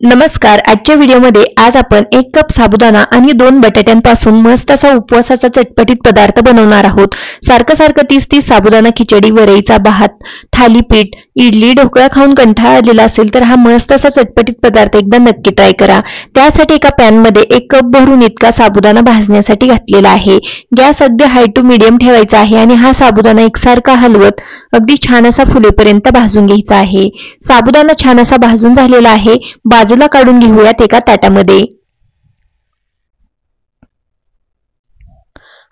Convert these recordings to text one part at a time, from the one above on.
नमस्कार. आजच्या व्हिडिओमध्ये आज आपण 1 कप साबुदाणा आणि 2 बटाट्यांपासून मस्त असा उपवासाचा चटपटीत पदार्थ बनवणार आहोत. सारखं 30 साबुदाणा खिचडी, वरईचा भात, थालीपीठ, इडली, ढोकळा खाऊन कंटाळा आलेला असेल तर हा मस्त असा चटपटीत पदार्थ एकदा नक्की ट्राय करा. त्यासाठी एका पॅनमध्ये 1 कप भरून इतका साबुदाणा भाजण्यासाठी घातलेला आहे. गॅस अगदी हाय टू मीडियम ठेवायचा आहे आणि हा साबुदाणा एकसारखा हलवत अगदी छान असा फुलेपर्यंत भाजून घ्यायचा आहे. साबुदाणा छान असा भाजून झालेला आहे. बाजूला काढून घेऊयात एका ताटामध्ये.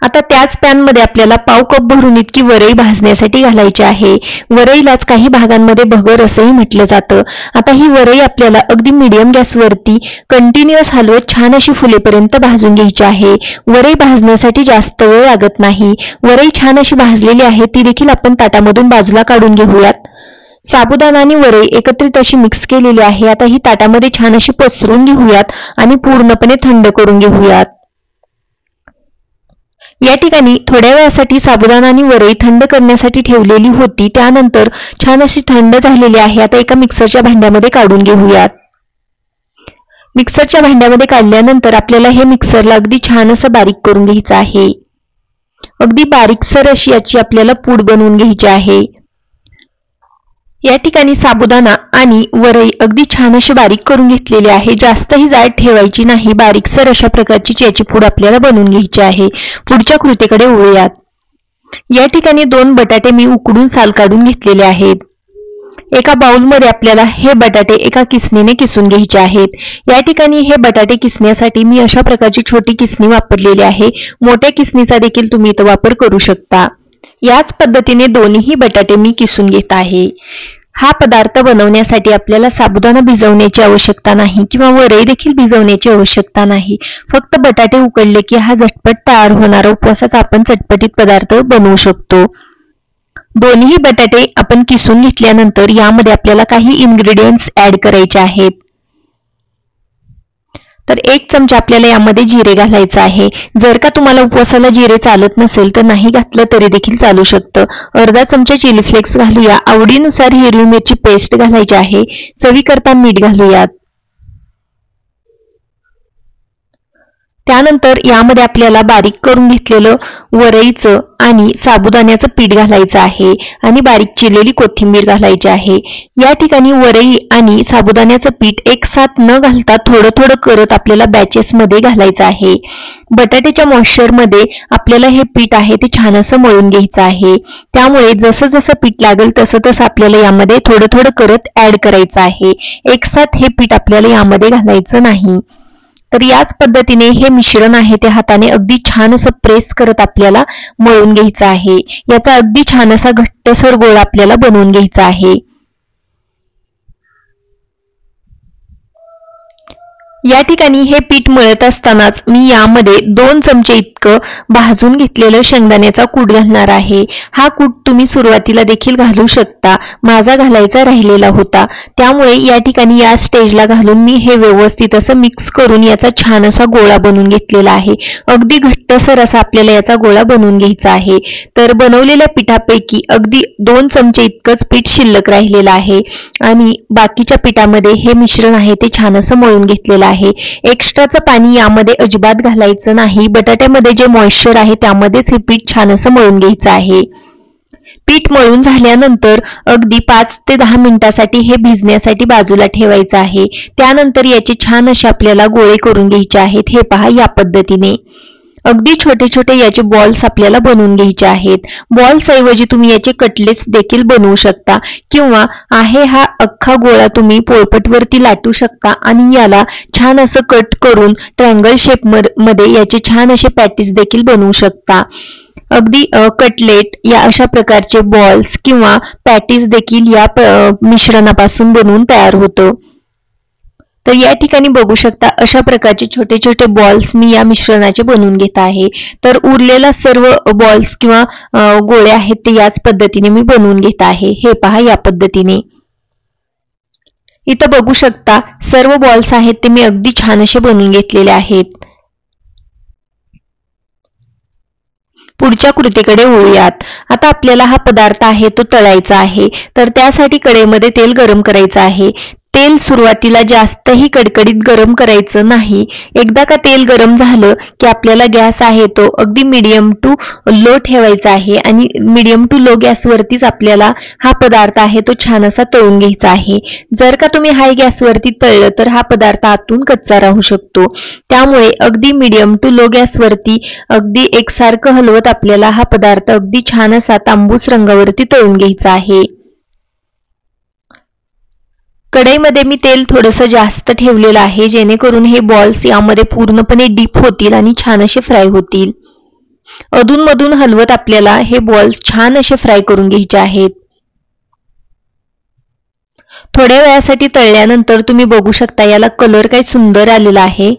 आता त्याच पॅन मध्ये आपल्याला पाव कप भरून इतकी वरई भाजण्यासाठी घालायची आहे. वरईलाच काही भागांमध्ये भगर असंही म्हटलं जातं. आता ही वरई आपल्याला अगदी मीडियम गॅसवरती कंटिन्युअस हलवत छान अशी फुलेपर्यंत भाजून घ्यायची आहे. वरई भाजण्यासाठी जास्त वेळ लागत नाही. वरई छान अशी भाजलेली आहे, ती देखील आपण ताटामधून बाजूला काढून घेऊयात. साबुदाणा आणि वरई एकत्रित अशी मिक्स केलेली आहे. आता ही ताटामध्ये छान अशी पसरून घेऊयात आणि पूर्णपणे थंड करून घेऊयात. या ठिकाणी थोड्या वेळासाठी साबुदाणा आणि वरई थंड करण्यासाठी ठेवलेली होती. त्यानंतर छान अशी थंड झालेली आहे. आता एका मिक्सरच्या भांड्यामध्ये काढून घेऊयात. मिक्सरच्या भांड्यामध्ये काढल्यानंतर आपल्याला हे मिक्सरला अगदी छान असं बारीक करून घ्यायचं आहे. अगदी बारीकसर अशी याची आपल्याला पूड बनवून घ्यायची आहे. या ठिकाणी साबुदाणा आणि वरई अगदी छान अशी बारीक करून घेतलेली आहे. जास्तही जाड ठेवायची नाही. बारीकसर अशा प्रकारची याची पूड आपल्याला बनवून घ्यायची आहे. पुढच्या कृतीकडे वळूयात. या ठिकाणी 2 बटाटे मी उकडून साल काढून घेतलेले आहेत. एका बाउलमध्ये आपल्याला हे बटाटे एका किसणीने किसून घ्यायचे आहेत. या ठिकाणी हे बटाटे किसण्यासाठी मी अशा प्रकारची छोटी किसणी वापरलेली आहे. मोठ्या किसणीचा देखील तुम्ही इथं वापर करू शकता. याच पद्धतीने दोन्ही बटाटे मी किसून घेत आहे. हा पदार्थ बनवण्यासाठी आपल्याला साबुदाणा भिजवण्याची आवश्यकता नाही किंवा वरई देखील भिजवण्याची आवश्यकता नाही. फक्त बटाटे उकडले की हा झटपट तयार होणारा उपवासाचा आपण चटपटीत पदार्थ बनवू शकतो. दोन्ही बटाटे आपण किसून घेतल्यानंतर यामध्ये आपल्याला काही इन्ग्रेडियंट्स ऍड करायचे आहेत. तर 1 चमचा आपल्याला यामध्ये जिरे घालायचं आहे. जर का तुम्हाला उपवासाला जिरे चालत नसेल तर नाही घातलं तरी देखील चालू शकतं. अर्धा चमचा चिली फ्लेक्स घालूया. आवडीनुसार हिरवी मिरची पेस्ट घालायची आहे. चवीकरता मीठ घालूयात. त्यानंतर यामध्ये आपल्याला बारीक करून घेतलेलं वरईचं आणि साबुदाण्याचं पीठ घालायचं आहे आणि बारीक चिरलेली कोथिंबीर घालायची आहे. या ठिकाणी वरई आणि साबुदाण्याचं पीठ एकसाथ न घालता थोडं करत आपल्याला बॅचेस मध्ये घालायचं आहे. बटाट्याच्या मॉइश्चरमध्ये आपल्याला हे पीठ आहे ते छान असं मळून घ्यायचं आहे. त्यामुळे जसं पीठ लागेल तसं आपल्याला यामध्ये थोडं करत ऍड करायचं आहे. एकसाथ हे पीठ आपल्याला यामध्ये घालायचं नाही. तर याच पद्धतीने हे मिश्रण आहे ते हाताने अगदी छान असं प्रेस करत आपल्याला मळून घ्यायचं आहे. याचा अगदी छान असा घट्टसर गोळा आपल्याला बनवून घ्यायचा आहे. या ठिकाणी हे पीठ मळत असतानाच मी यामध्ये 2 चमचे इतकं भाजून घेतलेलं शेंगदाण्याचा कूट घालणार आहे. हा कूट तुम्ही सुरुवातीला देखील घालू शकता. माझा घालायचा राहिलेला होता, त्यामुळे या ठिकाणी या स्टेजला घालून मी हे व्यवस्थित असं मिक्स करून याचा छान असा गोळा बनवून घेतलेला आहे. अगदी घट्टसर असा आपल्याला याचा गोळा बनवून घ्यायचा आहे. तर बनवलेल्या पिठापैकी अगदी 2 चमचे इतकंच पीठ शिल्लक राहिलेलं आहे आणि बाकीच्या पिठामध्ये हे मिश्रण आहे ते छान असं मळून घेतलेलं आहे. एक्स्ट्राचं पाणी यामध्ये अजिबात घालायचं नाही. बटाट्यामध्ये जे मॉइश्चर आहे त्यामध्येच हे पीठ छान असं मळून घ्यायचं आहे. पीठ मळून झाल्यानंतर अगदी 5 ते 10 मिनिटासाठी हे भिजण्यासाठी बाजूला ठेवायचं आहे. त्यानंतर याचे छान असे आपल्याला गोळे करून घ्यायचे आहेत. हे पहा, या पद्धतीने अगदी छोटे याचे बॉल्स आपल्याला बनवून घ्यायचे आहेत. बॉल्स ऐवजी तुम्ही याचे कटलेट्स देखील बनवू शकता किंवा आहे हा अख्खा गोळा तुम्ही पोळपटवरती लाटू शकता आणि याला छान असं कट करून ट्रायंगल शेप मध्ये याचे छान असे पॅटीस देखील बनवू शकता. अगदी कटलेट या अशा प्रकारचे बॉल्स किंवा पॅटीस देखील या मिश्रणापासून बनवून तयार होतं. तर या ठिकाणी बघू शकता अशा प्रकारचे छोटे बॉल्स मी या मिश्रणाचे बनवून घेत आहे. तर उरलेला सर्व बॉल्स किंवा गोळे आहेत ते याच पद्धतीने मी बनवून घेत आहे. हे पहा, या पद्धतीने इथं बघू शकता सर्व बॉल्स आहेत ते मी अगदी छान असे बनवून घेतलेले आहेत. पुढच्या कृतीकडे वळूयात. आता आपल्याला हा पदार्थ आहे तो तळायचा आहे. तर त्यासाठी कढईमध्ये तेल गरम करायचं आहे. तेल सुरुवातीला जास्तही कडकडीत गरम करायचं नाही. एकदा का तेल गरम झालं की आपल्याला गॅस आहे तो अगदी मीडियम टू लो ठेवायचा आहे आणि मीडियम टू लो गॅसवरतीच आपल्याला हा पदार्थ आहे तो छान असा तळून घ्यायचा आहे. जर का तुम्ही हाय गॅसवरती तळलं तर हा पदार्थ आतून कच्चा राहू शकतो. त्यामुळे अगदी मीडियम टू लो गॅसवरती अगदी एकसारखं हलवत आपल्याला हा पदार्थ अगदी छान असा तांबूस रंगावरती तळून घ्यायचा आहे. कढईमध्ये मी तेल थोडंसं जास्त ठेवलेलं आहे जेणेकरून हे बॉल्स यामध्ये पूर्णपणे डीप होतील आणि छान असे फ्राय होतील. अधूनमधून हलवत आपल्याला हे बॉल्स छान असे फ्राय करून घ्यायचे आहेत. थोड्या वेळासाठी तळल्यानंतर तुम्ही बघू शकता याला कलर काय सुंदर आलेला आहे.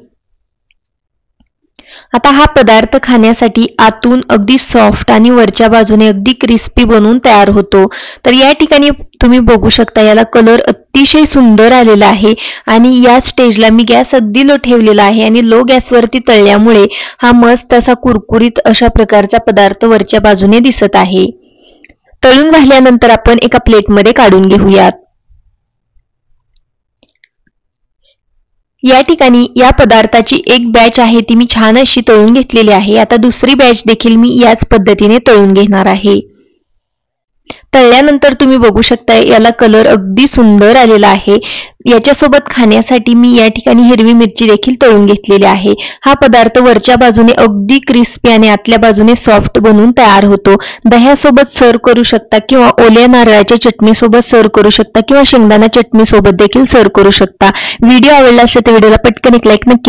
आता हा पदार्थ खाण्यासाठी आतून अगदी सॉफ्ट आणि वरच्या बाजूने अगदी क्रिस्पी बनून तयार होतो. तर या ठिकाणी तुम्ही बघू शकता याला कलर अतिशय सुंदर आलेला आहे आणि या स्टेजला मी गॅस अगदी लो ठेवलेला आहे आणि लो गॅसवरती तळल्यामुळे हा मस्त असा कुरकुरीत अशा प्रकारचा पदार्थ वरच्या बाजूने दिसत आहे. तळून झाल्यानंतर आपण एका प्लेटमध्ये काढून घेऊयात. या ठिकाणी या पदार्थाची एक बॅच आहे ती मी छान अशी तळून घेतलेली आहे. आता दुसरी बॅच देखील मी याच पद्धतीने तळून घेणार आहे. तळल्यानंतर तुम्ही बघू शकता याला कलर अगदी सुंदर आलेला आहे. याच्यासोबत खाण्यासाठी मी या ठिकाणी हिरवी मिरची देखील तळून घेतलेली आहे. हा पदार्थ वरच्या बाजूने अगदी क्रिस्पी आणि आतल्या बाजूने सॉफ्ट बनून तयार होतो. दह्यासोबत सर्व करू शकता किंवा ओल्या नारळाच्या चटणीसोबत सर्व करू शकता किंवा शेंगदाणा चटणी सोबत देखील सर्व करू शकता. व्हिडिओ आवडला असेल तर व्हिडिओला पटकन एक लाईक नक्की